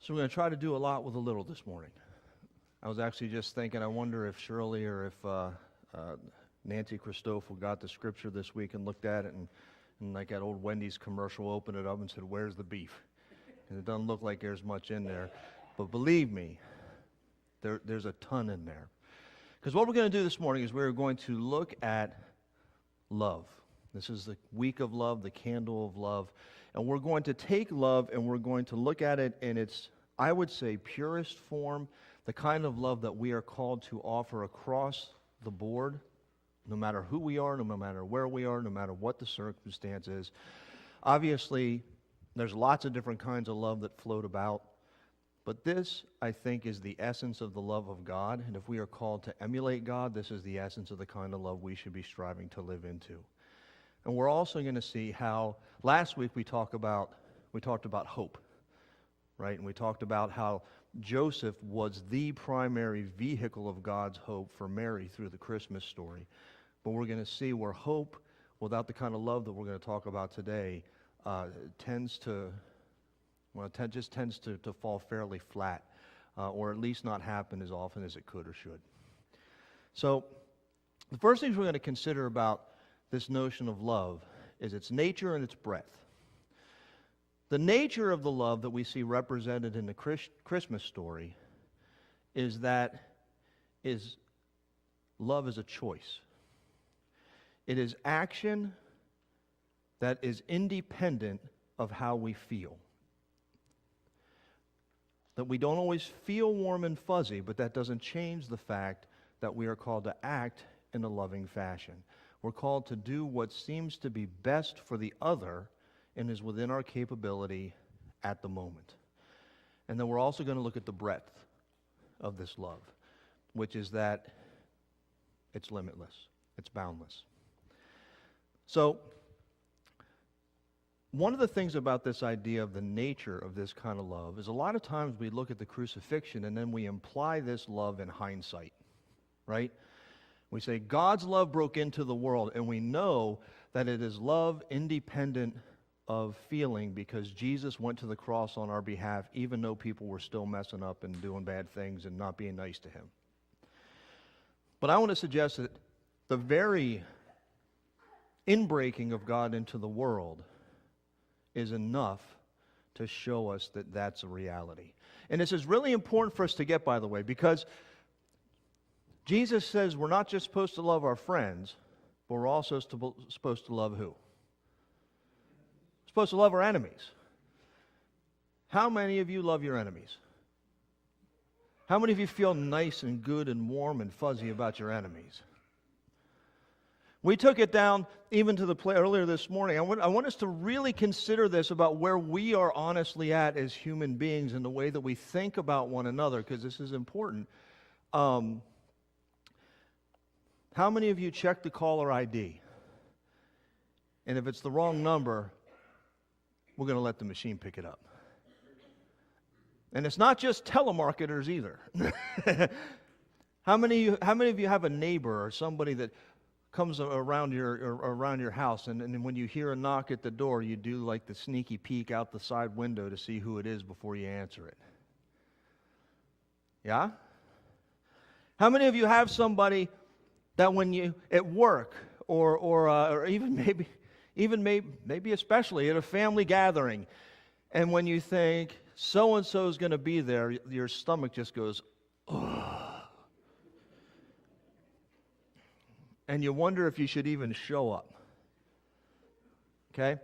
So we're going to try to do a lot with a little this morning. I was actually just thinking, I wonder if Shirley or if Nancy Christoffel got the scripture this week and looked at it and like that old Wendy's commercial, opened it up and said, "Where's the beef?" And it doesn't look like there's much in there. But believe me, there's a ton in there. Because what we're going to do this morning is we're going to look at love. This is the week of love, the candle of love. And we're going to take love and we're going to look at it in its, I would say, purest form, the kind of love that we are called to offer across the board, no matter who we are, no matter where we are, no matter what the circumstance is. Obviously, there's lots of different kinds of love that float about, but this, I think, is the essence of the love of God, and if we are called to emulate God, this is the essence of the kind of love we should be striving to live into. And we're also going to see how, last week we talked about hope, right? And we talked about how Joseph was the primary vehicle of God's hope for Mary through the Christmas story. But we're going to see where hope, without the kind of love that we're going to talk about today, tends to fall fairly flat, or at least not happen as often as it could or should. So, the first things we're going to consider about this notion of love is its nature and its breadth. The nature of the love that we see represented in the Christmas story is that love is a choice. It is action that is independent of how we feel. That we don't always feel warm and fuzzy, but that doesn't change the fact that we are called to act in a loving fashion. We're called to do what seems to be best for the other and is within our capability at the moment. And then we're also going to look at the breadth of this love, which is that it's limitless, it's boundless. So, one of the things about this idea of the nature of this kind of love is a lot of times we look at the crucifixion and then we imply this love in hindsight, right? We say God's love broke into the world, and we know that it is love independent of feeling because Jesus went to the cross on our behalf even though people were still messing up and doing bad things and not being nice to him. But I want to suggest that the very inbreaking of God into the world is enough to show us that that's a reality. And this is really important for us to get, by the way, because Jesus says we're not just supposed to love our friends, but we're also supposed to love who? We're supposed to love our enemies. How many of you love your enemies? How many of you feel nice and good and warm and fuzzy about your enemies? We took it down even to the play earlier this morning. I want us to really consider this about where we are honestly at as human beings and the way that we think about one another, because this is important. How many of you check the caller ID? And if it's the wrong number, we're going to let the machine pick it up. And it's not just telemarketers either. How many of you have a neighbor or somebody that comes around your house, and when you hear a knock at the door, you do like the sneaky peek out the side window to see who it is before you answer it? Yeah? How many of you have somebody that when you at work or even maybe especially at a family gathering, and when you think so and so is going to be there, your stomach just goes, ugh. And you wonder if you should even show up. Okay?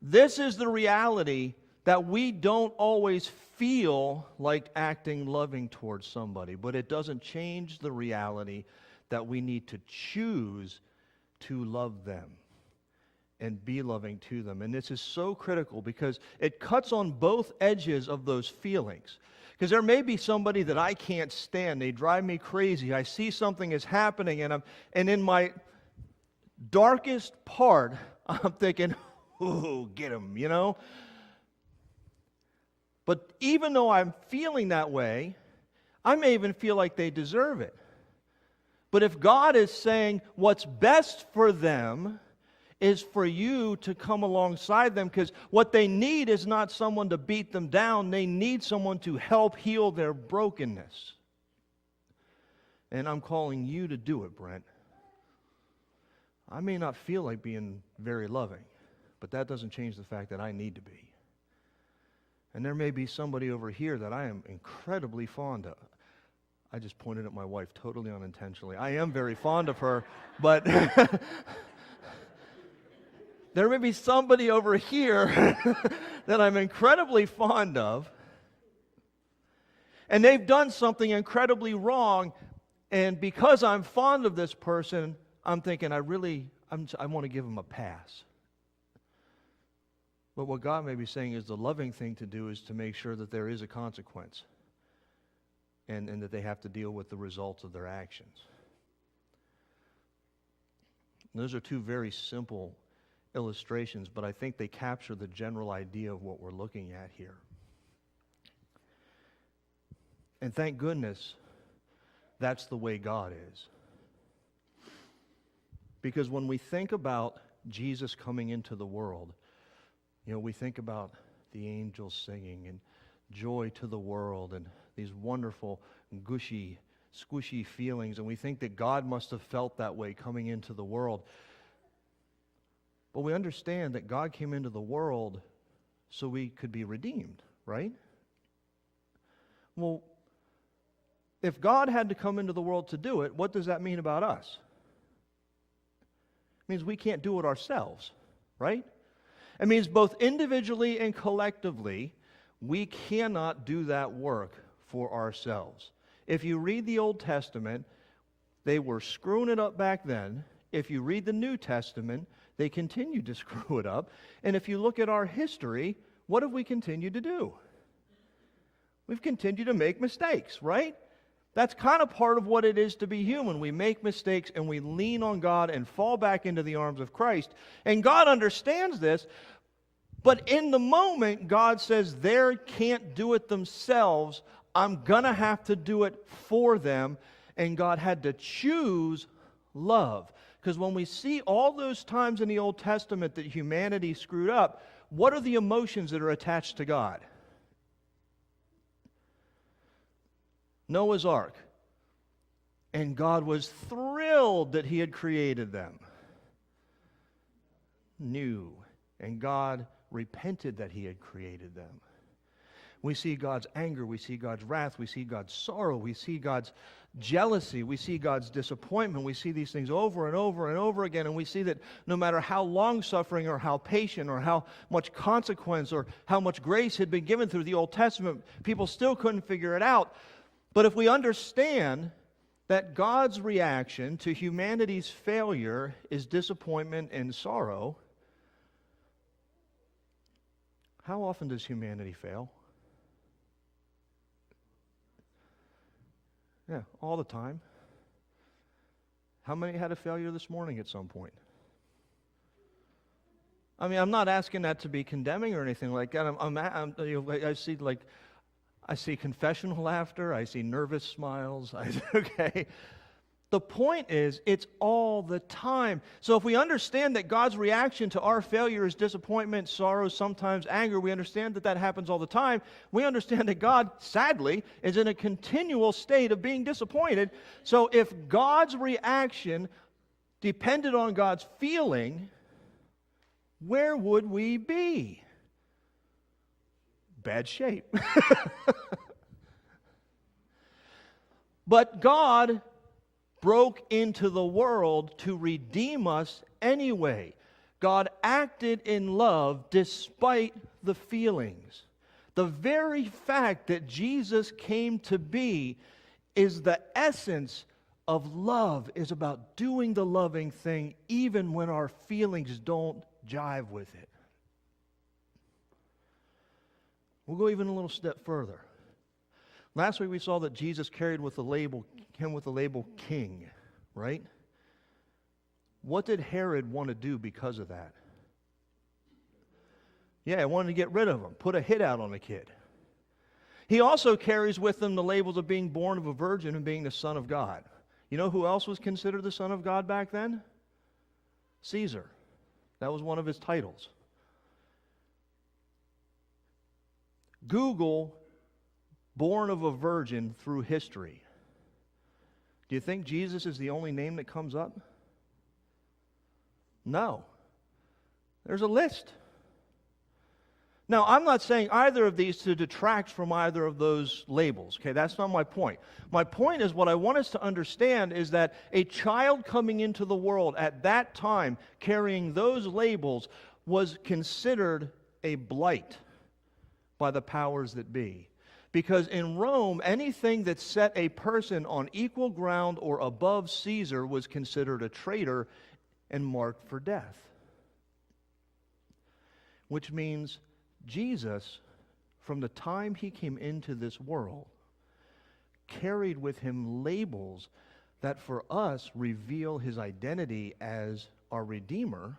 This is the reality that we don't always feel like acting loving towards somebody, but it doesn't change the reality that we need to choose to love them and be loving to them. And this is so critical because it cuts on both edges of those feelings. Because there may be somebody that I can't stand. They drive me crazy. I see something is happening, and in my darkest part, I'm thinking, ooh, get him, you know? But even though I'm feeling that way, I may even feel like they deserve it. But if God is saying what's best for them is for you to come alongside them, because what they need is not someone to beat them down. They need someone to help heal their brokenness. And I'm calling you to do it, Brent. I may not feel like being very loving, but that doesn't change the fact that I need to be. And there may be somebody over here that I am incredibly fond of. I just pointed at my wife totally unintentionally. I am very fond of her, but there may be somebody over here that I'm incredibly fond of, and they've done something incredibly wrong, and because I'm fond of this person, I'm thinking I want to give them a pass. But what God may be saying is the loving thing to do is to make sure that there is a consequence and that they have to deal with the results of their actions. And those are two very simple illustrations, but I think they capture the general idea of what we're looking at here. And thank goodness that's the way God is. Because when we think about Jesus coming into the world, we think about the angels singing and joy to the world and these wonderful, gushy, squishy feelings, and we think that God must have felt that way coming into the world. But we understand that God came into the world so we could be redeemed, right? Well, if God had to come into the world to do it, what does that mean about us? It means we can't do it ourselves, right? It means both individually and collectively, we cannot do that work for ourselves. If you read the Old Testament, they were screwing it up back then. If you read the New Testament, they continue to screw it up. And if you look at our history, what have we continued to do? We've continued to make mistakes, right? That's kind of part of what it is to be human. We make mistakes and we lean on God and fall back into the arms of Christ. And God understands this, but in the moment, God says they can't do it themselves. I'm going to have to do it for them. And God had to choose love. Because when we see all those times in the Old Testament that humanity screwed up, what are the emotions that are attached to God? Noah's Ark. And God was thrilled that He had created them. New. And God repented that He had created them. We see God's anger, we see God's wrath, we see God's sorrow, we see God's jealousy, we see God's disappointment. We see these things over and over and over again, and we see that no matter how long-suffering or how patient or how much consequence or how much grace had been given through the Old Testament, people still couldn't figure it out. But if we understand that God's reaction to humanity's failure is disappointment and sorrow, how often does humanity fail? Yeah, all the time. How many had a failure this morning at some point? I mean, I'm not asking that to be condemning or anything like that. I see confessional laughter. I see nervous smiles. Okay. The point is, it's all the time. So if we understand that God's reaction to our failure is disappointment, sorrow, sometimes anger, we understand that that happens all the time. We understand that God, sadly, is in a continual state of being disappointed. So if God's reaction depended on God's feeling, where would we be? Bad shape. But God broke into the world to redeem us anyway. God acted in love despite the feelings. The very fact that Jesus came to be is the essence of love, is about doing the loving thing even when our feelings don't jive with it. We'll go even a little step further. Last week we saw that Jesus carried with the label king, right? What did Herod want to do because of that? Yeah, he wanted to get rid of him, put a hit out on the kid. He also carries with him the labels of being born of a virgin and being the Son of God. You know who else was considered the Son of God back then? Caesar. That was one of his titles. Google born of a virgin through history. Do you think Jesus is the only name that comes up? No. There's a list. Now, I'm not saying either of these to detract from either of those labels. Okay, that's not my point. My point is, what I want us to understand is that a child coming into the world at that time carrying those labels was considered a blight by the powers that be. Because in Rome, anything that set a person on equal ground or above Caesar was considered a traitor and marked for death. Which means Jesus, from the time he came into this world, carried with him labels that for us reveal his identity as our Redeemer,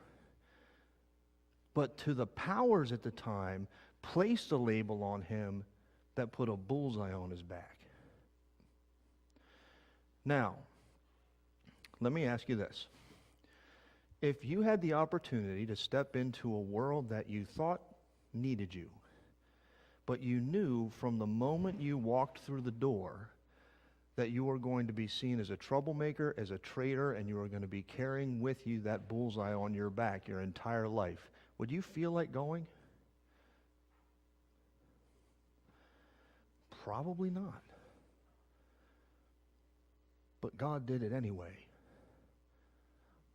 but to the powers at the time placed a label on him that put a bullseye on his back. Now, let me ask you this. If you had the opportunity to step into a world that you thought needed you, but you knew from the moment you walked through the door that you were going to be seen as a troublemaker, as a traitor, and you were going to be carrying with you that bullseye on your back your entire life, would you feel like going? Probably not. But God did it anyway.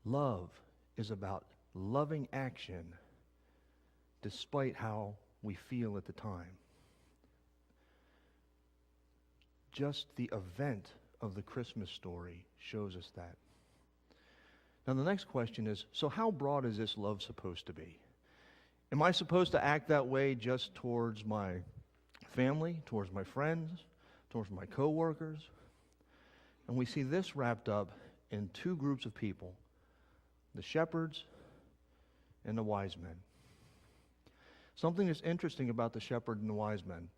Love is about loving action despite how we feel at the time. Just the event of the Christmas story shows us that. Now the next question is, so how broad is this love supposed to be? Am I supposed to act that way just towards my family, towards my friends, towards my coworkers? And we see this wrapped up in two groups of people, the shepherds and the wise men. Something that's interesting about the shepherd and the wise men.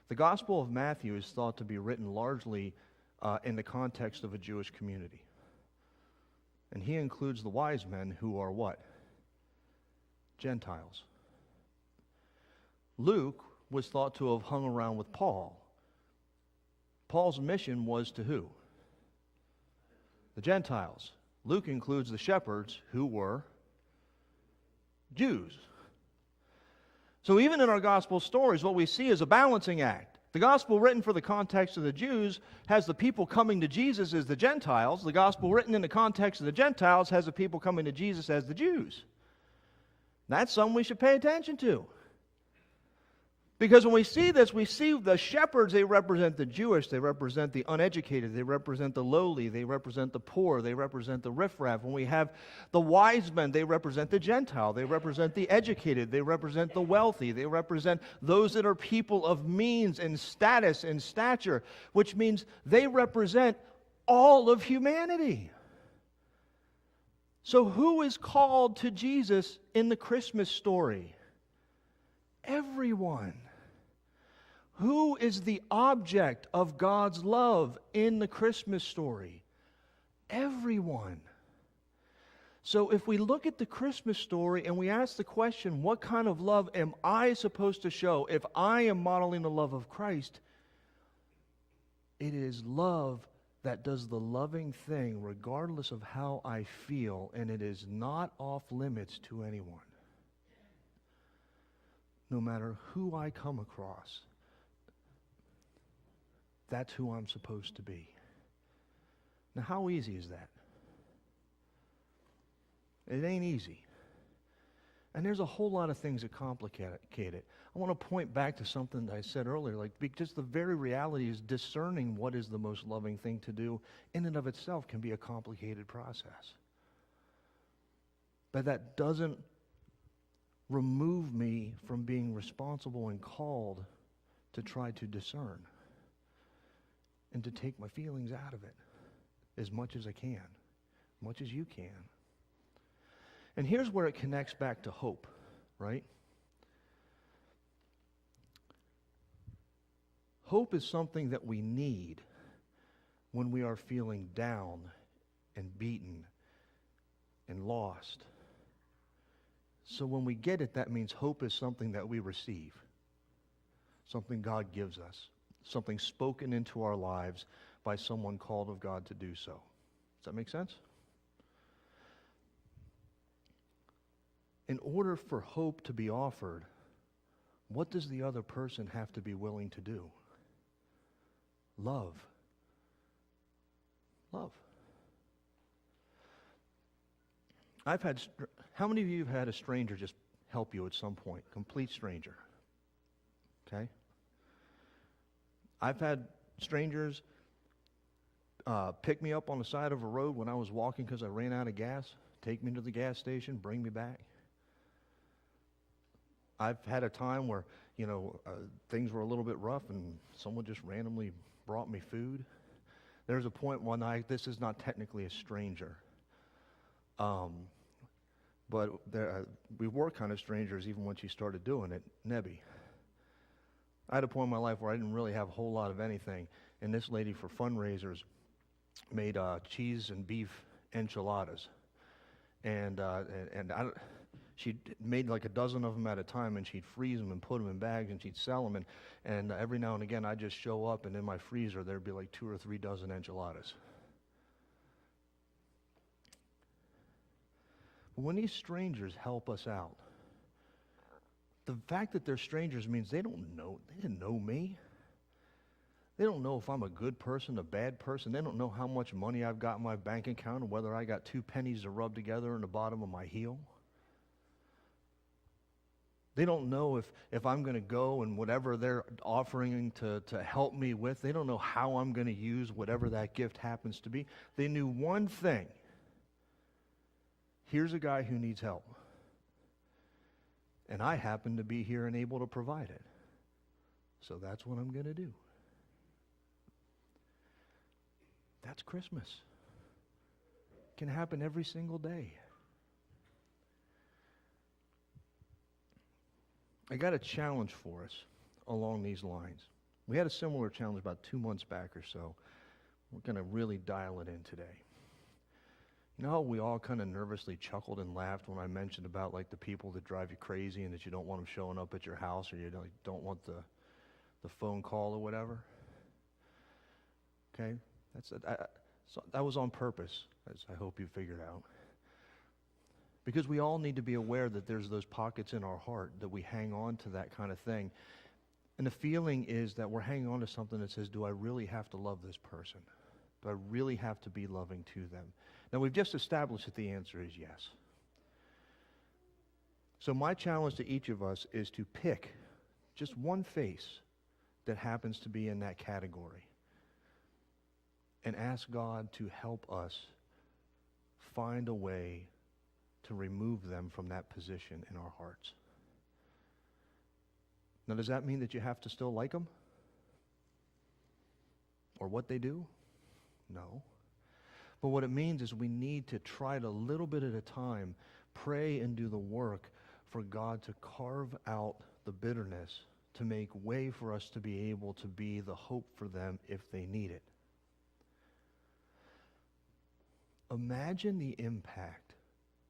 The Gospel of Matthew is thought to be written largely in the context of a Jewish community. And he includes the wise men who are what? Gentiles. Luke was thought to have hung around with Paul. Paul's mission was to who? The Gentiles. Luke includes the shepherds who were Jews. So even in our gospel stories, what we see is a balancing act. The gospel written for the context of the Jews has the people coming to Jesus as the Gentiles. The gospel written in the context of the Gentiles has the people coming to Jesus as the Jews. That's something we should pay attention to. Because when we see this, we see the shepherds, they represent the Jewish, they represent the uneducated, they represent the lowly, they represent the poor, they represent the riffraff. When we have the wise men, they represent the Gentile, they represent the educated, they represent the wealthy, they represent those that are people of means and status and stature, which means they represent all of humanity. So who is called to Jesus in the Christmas story? Everyone. Who is the object of God's love in the Christmas story? Everyone. So if we look at the Christmas story and we ask the question, what kind of love am I supposed to show if I am modeling the love of Christ? It is love that does the loving thing regardless of how I feel, and it is not off limits to anyone. No matter who I come across, that's who I'm supposed to be. Now, how easy is that? It ain't easy. And there's a whole lot of things that complicate it. I want to point back to something that I said earlier, just the very reality is discerning what is the most loving thing to do in and of itself can be a complicated process. But that doesn't remove me from being responsible and called to try to discern and to take my feelings out of it as much as I can, as much as you can. And here's where it connects back to hope, right? Hope is something that we need when we are feeling down and beaten and lost. So when we get it, that means hope is something that we receive, something God gives us, something spoken into our lives by someone called of God to do so. Does that make sense? In order for hope to be offered, what does the other person have to be willing to do? Love. Love. How many of you have had a stranger just help you at some point? Complete stranger. Okay? I've had strangers pick me up on the side of a road when I was walking because I ran out of gas, take me to the gas station, bring me back. I've had a time where, things were a little bit rough and someone just randomly brought me food. There's a point when this is not technically a stranger. But we were kind of strangers even when she started doing it, Nebby. I had a point in my life where I didn't really have a whole lot of anything, and this lady for fundraisers made cheese and beef enchiladas. She made like a dozen of them at a time, and she'd freeze them and put them in bags, and she'd sell them. And every now and again, I'd just show up, and in my freezer, there'd be like 2 or 3 dozen enchiladas. But when these strangers help us out, the fact that they're strangers means they didn't know me. They don't know if I'm a good person, a bad person. They don't know how much money I've got in my bank account, or whether I got 2 pennies to rub together in the bottom of my heel. They don't know if I'm going to go and whatever they're offering to help me with, they don't know how I'm going to use whatever that gift happens to be. They knew one thing. Here's a guy who needs help. And I happen to be here and able to provide it. So that's what I'm going to do. That's Christmas. It can happen every single day. I got a challenge for us along these lines. We had a similar challenge about 2 months back or so. We're going to really dial it in today. You know how we all kind of nervously chuckled and laughed when I mentioned about like the people that drive you crazy and that you don't want them showing up at your house, or you don't want the phone call or whatever? Okay? So that was on purpose, as I hope you figured out. Because we all need to be aware that there's those pockets in our heart that we hang on to that kind of thing. And the feeling is that we're hanging on to something that says, do I really have to love this person? Do I really have to be loving to them? Now, we've just established that the answer is yes. So my challenge to each of us is to pick just one face that happens to be in that category and ask God to help us find a way to remove them from that position in our hearts. Now, does that mean that you have to still like them? Or what they do? No. But what it means is we need to try to, a little bit at a time, pray and do the work for God to carve out the bitterness, to make way for us to be able to be the hope for them if they need it. Imagine the impact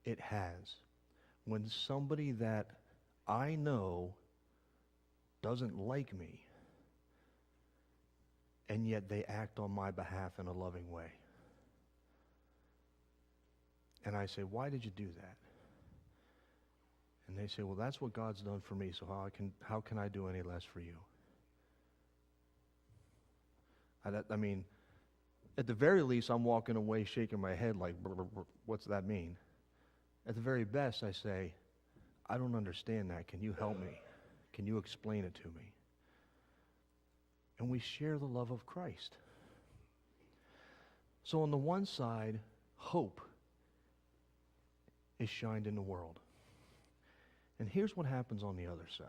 it has when somebody that I know doesn't like me, and yet they act on my behalf in a loving way. And I say, why did you do that? And they say, well, that's what God's done for me, so how can I do any less for you? I mean, at the very least, I'm walking away shaking my head like, what's that mean? At the very best, I say, I don't understand that. Can you help me? Can you explain it to me? And we share the love of Christ. So on the one side, hope is shined in the world. And here's what happens on the other side.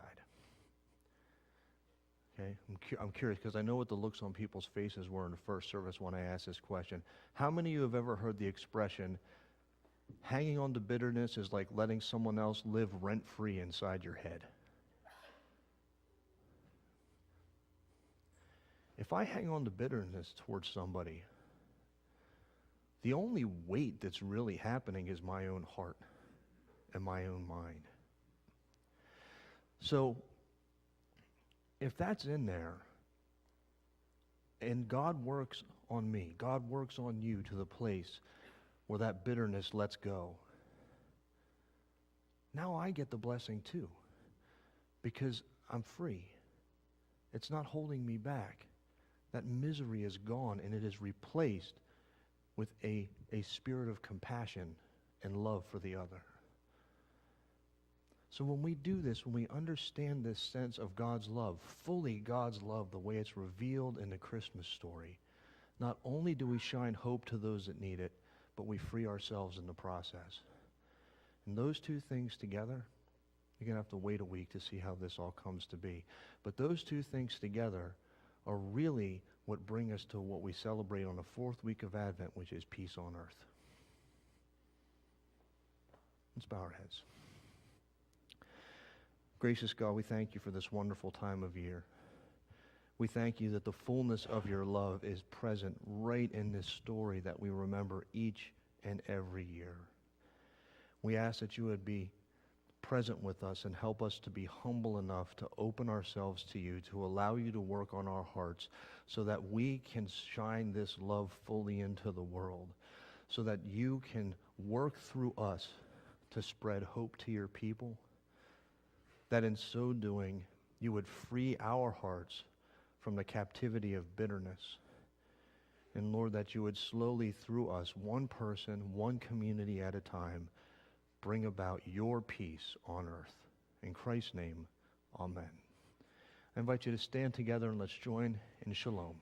Okay, I'm curious because I know what the looks on people's faces were in the first service when I asked this question. How many of you have ever heard the expression, hanging on to bitterness is like letting someone else live rent-free inside your head? If I hang on to bitterness towards somebody, the only weight that's really happening is my own heart and my own mind. So, if that's in there, and God works on me, God works on you to the place where that bitterness lets go, now I get the blessing too, because I'm free. It's not holding me back. That misery is gone, and it is replaced with a spirit of compassion and love for the other. So when we do this, when we understand this sense of God's love, fully God's love, the way it's revealed in the Christmas story, not only do we shine hope to those that need it, but we free ourselves in the process. And those two things together, you're going to have to wait a week to see how this all comes to be. But those two things together are really what bring us to what we celebrate on the fourth week of Advent, which is peace on earth. Let's bow our heads. Gracious God, we thank you for this wonderful time of year. We thank you that the fullness of your love is present right in this story that we remember each and every year. We ask that you would be present with us and help us to be humble enough to open ourselves to you, to allow you to work on our hearts so that we can shine this love fully into the world, so that you can work through us to spread hope to your people, that in so doing you would free our hearts from the captivity of bitterness. And Lord, that you would slowly through us, one person, one community at a time, bring about your peace on earth. In Christ's name, amen. I invite you to stand together and let's join in shalom.